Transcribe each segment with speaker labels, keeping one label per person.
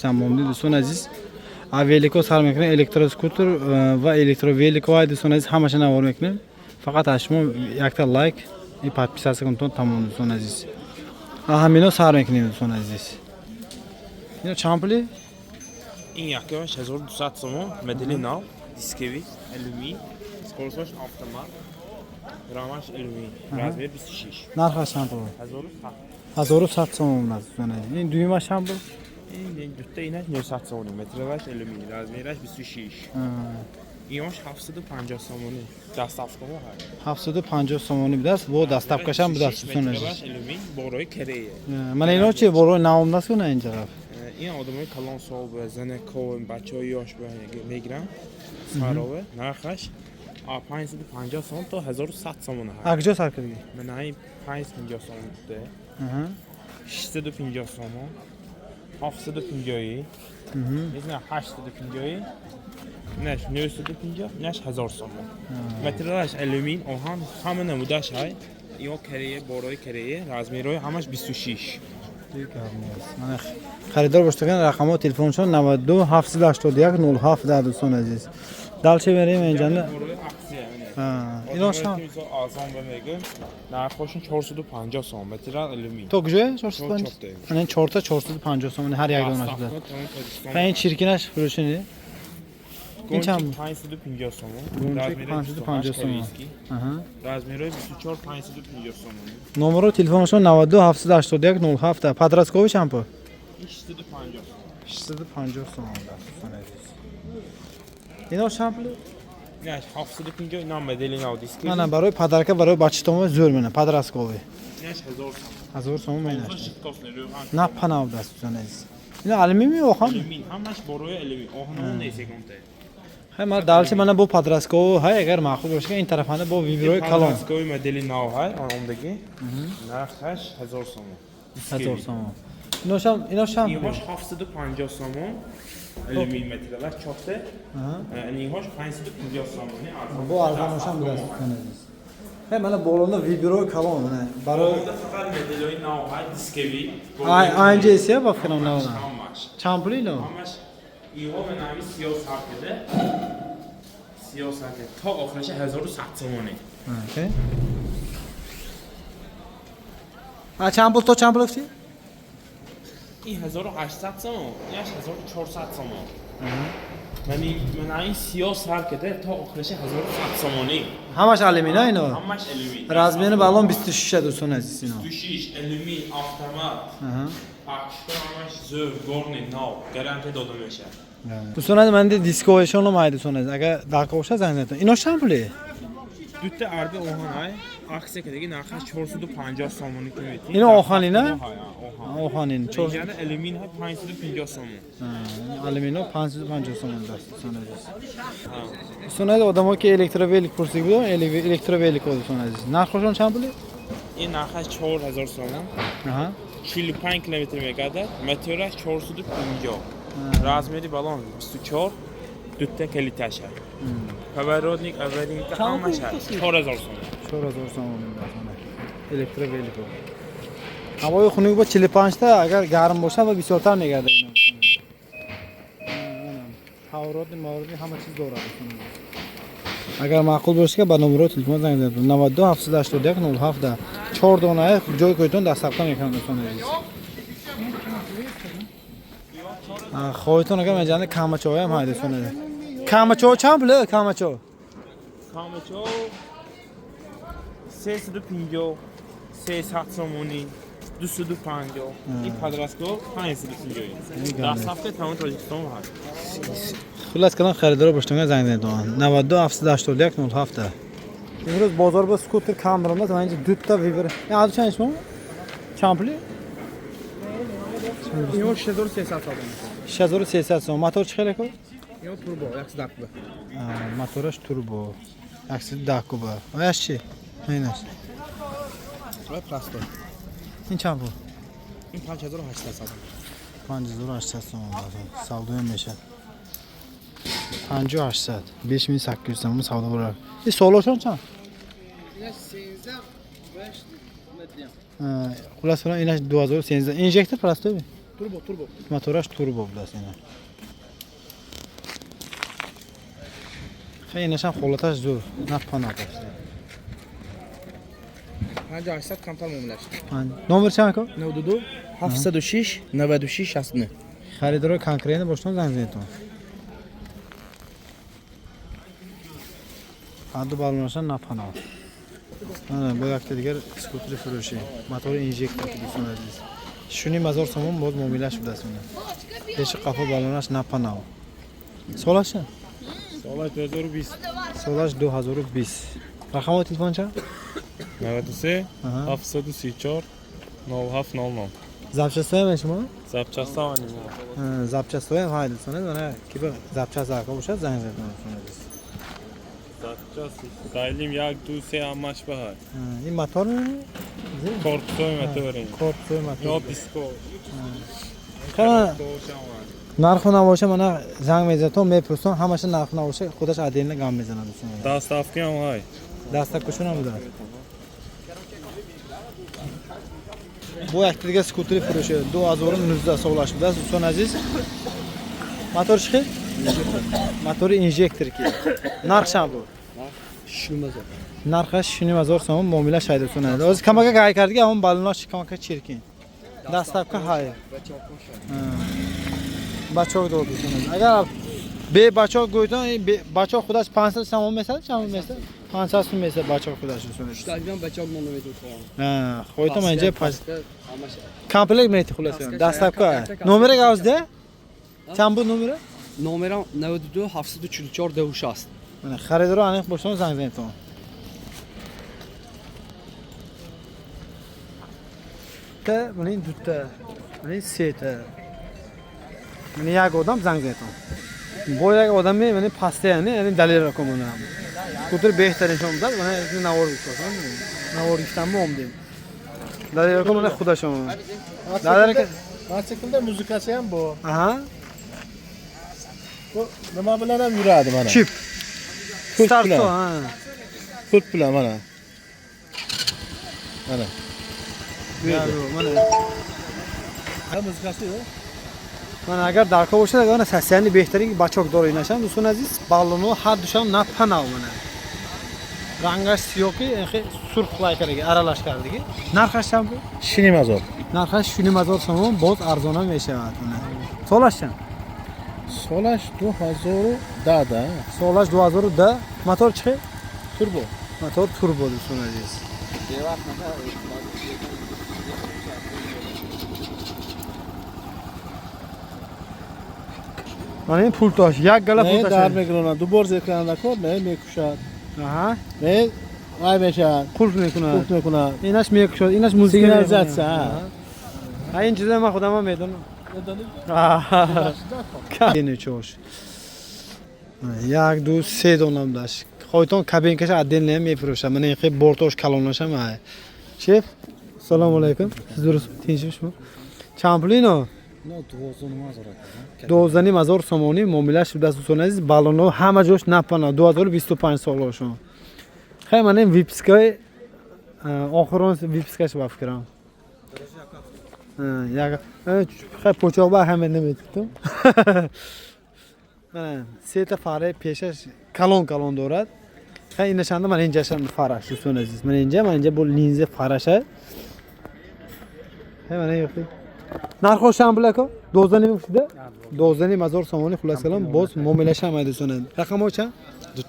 Speaker 1: tamomli do'stlar aziz. Aveliko sarmakni elektroskuter va elektroveliko do'stlar aziz hamma shuna bormakni. Faqat ashmo yakta like и подписаться кунтон тамом do'stlar aziz. Hamino sarmakni do'stlar aziz. Ino champli
Speaker 2: این یکی 1200 سوم مدلی نو دیسکوی علمی سپورتش автомат گرامش علمی رزمیر 26
Speaker 1: narxi champli
Speaker 2: 1100
Speaker 1: 1100 so'm do'stlar aziz. این duyma champli
Speaker 2: این دوتا اینش 900 سوم مترش علمی رزمیرش 26 اینش 750 سومونی دستافکا هست
Speaker 1: 750 so'moni bidasiz. Bu dastavkash ham bidasiz do'stlar aziz.
Speaker 2: مترش علمی بروی کره
Speaker 1: Mana ino chi boro naomdasiz این طرف.
Speaker 2: این آدمای کلان صاحب زن کوم بچهای یاش میگیرن سراوه نرخش 550 سوم تا 1100 سومونه هست
Speaker 1: Akjo sarkadagi.
Speaker 2: من این 550 سوم بوده 650 سوم 750 میزنه 850 نش 950 نش 1000 سوم مترش علومین اوهان همه نمودش های یا کریه باروی کریه رزمیروی همش 26
Speaker 1: Mana xaridor bo'lgan raqamlar telefonchon 92 781 07 do'stlar aziz. Dalcha beraymi endi? Ha, ilosham.
Speaker 2: آزان بمیگم نرخشون 450 سوم متر علومی
Speaker 1: To g'o'ya 450. Mana 4 ta 450 so'm har یک donasida. Va این chirkinash pulchini. این چند
Speaker 2: 550 سوم
Speaker 1: گونچه 550 سوم.
Speaker 2: رزمیروی 24 550 سوم
Speaker 1: Nomero telefonchon 92 781 07 Padraskovi champo.
Speaker 2: 650
Speaker 1: 650 so'm do'stlar aziz. Ino shampli
Speaker 2: نه 750 نام مدلی نو دیسک
Speaker 1: mana baroy padarka baroy bachitomo zo'r mana Padraskovi.
Speaker 2: نه 1000
Speaker 1: 1000 so'm mana.
Speaker 2: کاست نلوغان
Speaker 1: Na panav do'stlar aziz. Ino alyuminiy oxam.
Speaker 2: علومی همش باروی علومی آهن نیست کنته
Speaker 1: Hay mana dalchi mana bu Padraskovi hay agar ma'qul bo'lsa این tarafani bu vibroy kalon.
Speaker 2: اسکوی مدلی نو های اونمدگی نرخش 1000 سوم
Speaker 1: 1000 so'm. Ino sham.
Speaker 2: اینهاش 750 سوم علومی متر و چوبته اینهاش 550 سومونی
Speaker 1: Bu arzonasham bilasiz aziz. Hay mana bolonda vibroy kalon mana baroy
Speaker 2: فقط مدلی نو های دیسکوی
Speaker 1: aynı ise bakın ona.
Speaker 2: همش
Speaker 1: Champli no.
Speaker 2: همش اینها به نامی سیاست کرده سیاست تا آخرش 1100 سومونی
Speaker 1: Okay. A champli to champli g'ti?
Speaker 2: این 1800 سوم یاش 1400 سوم من این سیاست کرده تا آخرش 1100 سومونی
Speaker 1: Hamash alyuminiy ino.
Speaker 2: همش علومی
Speaker 1: Razmeri balon 26 do'stlar aziz ino.
Speaker 2: 26 علومی автомат پخشکار همش زور گرنی نو گارانتی داده میشه
Speaker 1: Do'stlar menda diskoshon olmaydi do'stlar. Agar daqiqa bo'lsa zang aytaman. Ino shampli.
Speaker 2: دوتا عربه اوهانای عکس که دیگه نرخش 450 سومونی که میتونی
Speaker 1: اینو اوهانی نه؟ اوهانی.
Speaker 2: یعنی الومین ها 550 سومون
Speaker 1: Alyuminiy 550 so'm do'stlar aziz. Do'stlar odamlar ki elektrovelik kursi bu, elektrovelik do'stlar aziz. Narxi champli?
Speaker 2: این نرخش 4000 سومون
Speaker 1: Aha.
Speaker 2: 45 کیلومتر میگذره مترش 450 رزمیری بالون 24 دوتا کلیتاشه پاورودنیک اولینگ همش هست 4000 سوم
Speaker 1: 4000 so'm do'stlar. Elektrovelik. Havoyi xunuk bu 45 ta agar garim bo'lsa va bisyortar megadi ino. Pavarodni, mavrodi hamma chiz doradi do'stlar. Agar ma'qul bo'lsa ba nomero telefon zang bering. 92 781 07 4 dona joy qo'yton dastavka mekan do'stlar. Xo'yton aka men jani kamachoy ham hayda do'stlar. Kamachoy champli, kamachoy.
Speaker 2: کامچو 350 300 سومونی 250 این پادراسکو 550 دستافکه تمام تاجیکستان هست
Speaker 1: Xullas kalan xaridor boshlangan zang aytaman. 92 781 07 Imroz bozor ba skuter kameramiz menimcha dutta vibr. Hozir chanishmi? Champli?
Speaker 2: اینو 6300 سوم
Speaker 1: 6300 so'm. Motor chiqalar-ku?
Speaker 2: اینو توربو یکس داکبه
Speaker 1: Motorash turbo. Aksi dakuba. Ayashi. Aynan.
Speaker 2: و پلاستو
Speaker 1: این چند bu?
Speaker 2: این 5800 سوم
Speaker 1: 5800 so'm bo'ladi. Savdo ham meşa. 5800 5800 so'm savdo bo'ladi. E soloshon chand?
Speaker 2: 13 5 medium
Speaker 1: Xullas falan inash 2013 injektor plastovi.
Speaker 3: turbo.
Speaker 1: Motorash turbo bilasiz yana. Xeyr, nasham holatash zo'r. Nafqan atasiz.
Speaker 3: 58 kamtar muomalash.
Speaker 1: Nomer chand aka?
Speaker 3: 92 706 96 60.
Speaker 1: Xaridor konkretni boshdan zang aytaman. Haddi balonlashdan nafqan ol. Mana bu yoqda digar skuter furushi, motor injektor deb Shuning mazor somon bo'z muomalash bilasiz uni. Beshi qafa balonlash nafqan ol. Solash?
Speaker 2: Solash 2020.
Speaker 1: Solash 2020. Raqam telefoncha?
Speaker 2: 93
Speaker 1: Aha.
Speaker 2: 734 0700.
Speaker 1: Zapchastami shuma?
Speaker 2: Zapchast oling.
Speaker 1: Zapchastoy ham haydi sana mana kiba zapchast aka o'sha zang aytaman.
Speaker 2: Zapchast. Daylim yak duse amash bahar.
Speaker 1: این motor
Speaker 2: Kortsoy motoring.
Speaker 1: kortsoy
Speaker 2: Yo
Speaker 1: motor.
Speaker 2: disko.
Speaker 1: Qara
Speaker 2: Do'shaman.
Speaker 1: narxi navoshi mana zang mezaton mepurson hamashi narxi navoshi xudosh adinla gam mezanadi shunga.
Speaker 2: Dastavki ham hay.
Speaker 1: Dastak kuchuna bular. Bu yaktiga skuter furushi 2019 sog'lash bilasiz, son aziz. Motor chiqi? Motori injektor ki. Narx ham bu. Narxi 2000 so'm muomala shayda sunadi. O'zi kamaga gay kardiga ham balonlash kamaga chirkin. Dastavka hay. Bachok doğdu sunadi. Agar be bachok go'ydan bachok xudosh 500 so'm mesela, cham mesela 500 so'm mesela bachok xudosh sunadi.
Speaker 3: Ishtagan bachog monometr qo'yaman.
Speaker 1: Ha, qo'ydim menga komplekt meti xulasa. Dastavka. Nomeri g'avzda? Cham bu nomeri?
Speaker 3: Nomeram 92 744 96.
Speaker 1: Mana xaridor aniq bo'lsa zang aytaman. Ta buning dutta, buning seta. Meni yak odam zang aytaman. Boyak odamni meni pastda ya'ni dalil rakomonam. Skuter behtarin shomda, mana navor bitsan. Navor ishtanmi omdim. Dalil rakomona xudo shom. Dalil
Speaker 4: Mototsiklda muzikasi ham bu.
Speaker 1: aha.
Speaker 4: Bu nima bilan ham yuradi mana.
Speaker 1: Chip. Start
Speaker 4: bilan.
Speaker 1: ha.
Speaker 4: Pult bilan mana. Mana.
Speaker 1: Mana
Speaker 4: Ha muzikasi yo'q.
Speaker 1: mana agar darko bo'lsa, mana sassani behtarin bachok dor o'ynasham, do'stlar aziz, ballonu har dusham napanav mana. Rangash siyoki, surx laykariga aralashkardigi. Narxi ham bu.
Speaker 4: Shinimazor.
Speaker 1: Narxi 2000 so'm, boz arzon ham yashayapti mana. Solasham.
Speaker 4: Solash 2000 da.
Speaker 1: Solash 2000 da, motor chiqi,
Speaker 4: Turbo.
Speaker 1: motor turbo do'stlar aziz. Mana bu pul tosh, yak gala pul
Speaker 4: Ne
Speaker 1: tosh.
Speaker 4: dar mikrona, duborz ekranida ko'r, ne mekushat.
Speaker 1: Aha.
Speaker 4: Ne aybeshat.
Speaker 1: Qulf میکنه.
Speaker 4: Pult میکنه.
Speaker 1: ایناش میکشد، ایناش موزیک
Speaker 4: Signalizatsiya.
Speaker 1: ها این چیزا من خودم هم میدونم. اینه چوش. یک دو سه دونم داشت. خودتون کابینکش عدل نمیفروشه. من این خیلی بورتوش کلونشم های. شف سلام علیکم. siz درست tinchmishmi? Champulino. دوزنی مزار سامانی معاملهش دست سونازی بالونو همه جوش نپانا 2025 سالشون. خیلی من این ویپسکای آخرون ویپسکاش با فکرم. یک خیلی پوچه با همه نمیتونم. من سه تا فاره پیشش کلون دارد. خیلی نشانده من اینجا شم فارش دوستان عزیز. من اینجا با لینز فارشه. خیلی من یکی. نرخوش هم بله که دوزنی میفته. دوزنی مزار سامانی خلاص کلام باز معاملهش هم میدونن. رقم چند؟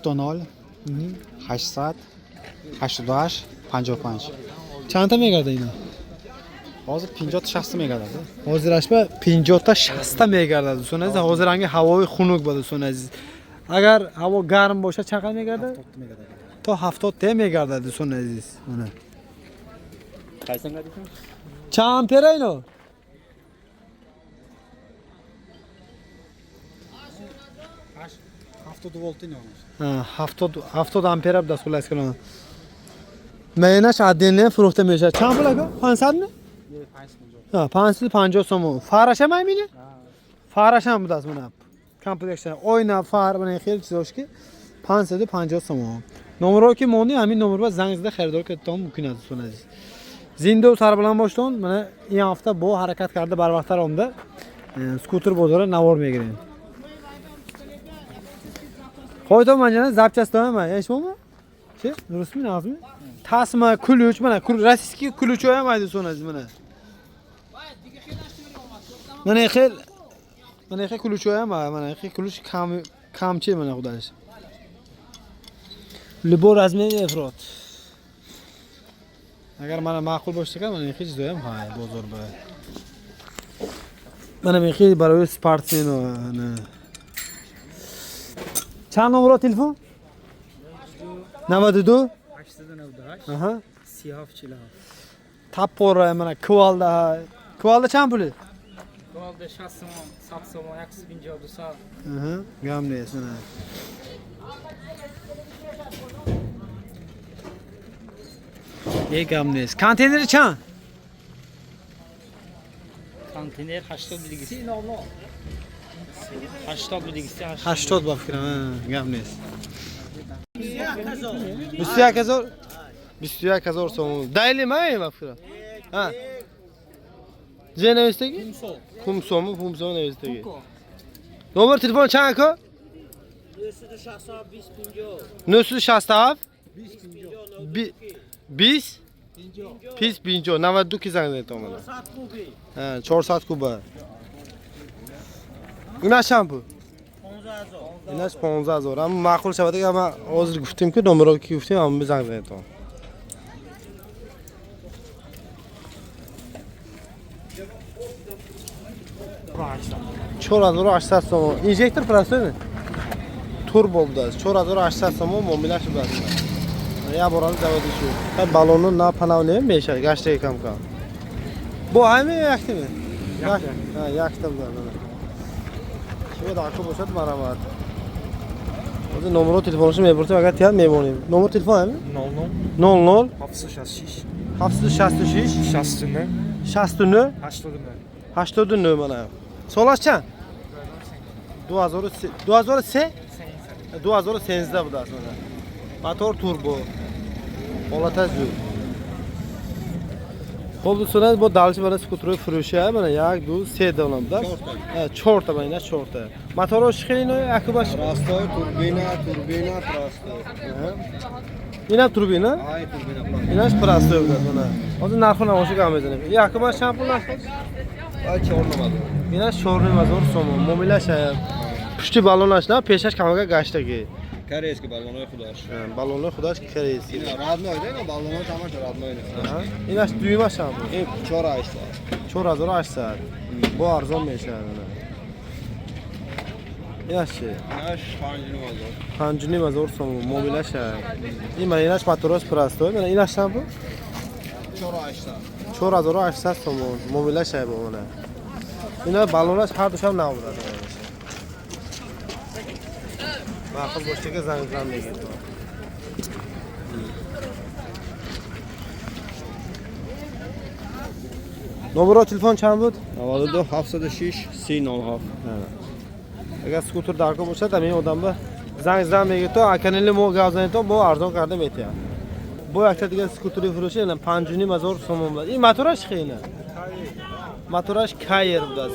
Speaker 5: 2 800 88 55
Speaker 1: چند تا میگرده اینا؟
Speaker 5: hozir 50 60 میگرده.
Speaker 1: حاضرش به 50 تا 60 تا میگرده دوستان عزیز. حاضر رنگ هوای خنک بود دوستان عزیز. اگر هوا گرم باشه چقدر میگرده؟ تا 70 تا میگرده دوستان عزیز. چند امپره اینو؟
Speaker 5: 70 volt اینا.
Speaker 1: 70 امپر اب دست خلاص کنم. مینش عدینه فروخته میشه. چند پول اگه؟ 500 نه؟ 550 سوم. فارش هم همینه؟ فارش هم دست منم. کامپلکشن. oyna far من خیلی چیزاش که 550 سوم. نمره که مونی همین نمره با زنگ زده خریدار که تام ممکن است دوستان عزیز. Zindo Sarbalanboshdan mana این hafta bu harakat kardı barvaqtlar onda. Skuter bozori Navormega giren. Qo'ydim mana zapchastami mana, eshitdingmi? Che, durustmi, nozmi? Tasma, kuluch, mana rossiyskiy kuluch ham aytdi so'naz mana. Mana xil kuluch ham mana xil kuluch kamchi mana xudosh. Libor razmeri efrot. Agar mana ma'qul bo'lsa, mana hech joy ham ha, bozor bor. Mana men xil baroy sportsmen ana. Chand nomer telefon? 92
Speaker 5: 898
Speaker 1: Aha.
Speaker 5: Siyah chilah.
Speaker 1: Tapor mana Kvalda. Kvalda chand puli?
Speaker 5: Qoldi 60 so'm, 70 so'm, 150 bo'lsa.
Speaker 1: Aha, gamnes mana. Gamnes. Konteyner chand?
Speaker 5: Konteyner 80 bilgisi. 80 bilgisi.
Speaker 1: 80 bor fikrim, gamnes. 21000 21000 so'm. Daylimi ey fikrim? Ha. Jenevistagi? Kumsomi, nevistagi. Nomer telefon chand ko? 967 20 Pis 50 92 ki zang aytam mana. Ha, 400 kuba. Ina shampoo? 15000. Inash 15000. Amma ma'qul shavadiga ama hozir guftim-ku, nomerga guftim, amma biz zang aytam. Cho'razor 800 so'm. Injektor prostoymi? Turbo budas. Cho'razor 800 so'm mo'minash budas. Ya boradi zavodi shu. Ha balonni na panavni meshar, gashtagi kam. Bu aymi yaktimi? Ha, yaktim da mana. Shunga daqqa bo'lsa maramat. O'zi nomer telefonishim me'burta agar tiyam me'morim. Nomer telefonmi? 00
Speaker 2: 766
Speaker 1: 766
Speaker 2: 60
Speaker 1: 69 89 mana. So'lashchan? 2003 2013 budas mana. Motor turbo. Holataz yo'q. Bo'ldi so'radi bu dalchi mana skuterni furushi mana 1 2 3 donamda. Ha, 4 ta mana 4 ta. Motor shixino akubash.
Speaker 4: Prostoy, turbina, prostoy.
Speaker 1: Ina turbina?
Speaker 4: Ay, turbina.
Speaker 1: Inash prostoy budas mana. Hozir narxini o'sha qamazini. Akubash shampun
Speaker 4: Ay, chornomadi.
Speaker 1: Inash chorniy mazor so'm. Mo'milasha. Pushti ballonashlar peshash kamaga gashtagi.
Speaker 4: Koreyskiy ballonoy xudosh.
Speaker 1: Ballonlar xudosh koreyskiy.
Speaker 4: Radnoyda, ballonoy tamaşa radnoyda.
Speaker 1: Aha. Inash duyma shampun.
Speaker 4: Chora ishla.
Speaker 1: 4800. Bu arzon meşhane. Yaxshi.
Speaker 4: Nash xanjini mazor.
Speaker 1: Xanjini mazor so'm mo'milasha. Mana inash patoros prostoy. Mana inash shampun.
Speaker 4: Chora ishla.
Speaker 1: 4800 so'm mo'milasha bu mana. Ina ballonlash har do'sham nav bo'ladi. Ma'qul bo'lsaga zanglam degan. Nomer telefon chand bo'ldi?
Speaker 4: 92 706 307.
Speaker 1: Agar skuter darko bo'lsa, men odamga zang megito, akanili mo gazanito, bu arzon kardım etiya. Bu yakta degan skuterni furushi, yana 5000 so'm bo'ladi. Motorash xeyna. Motorash kayer budas.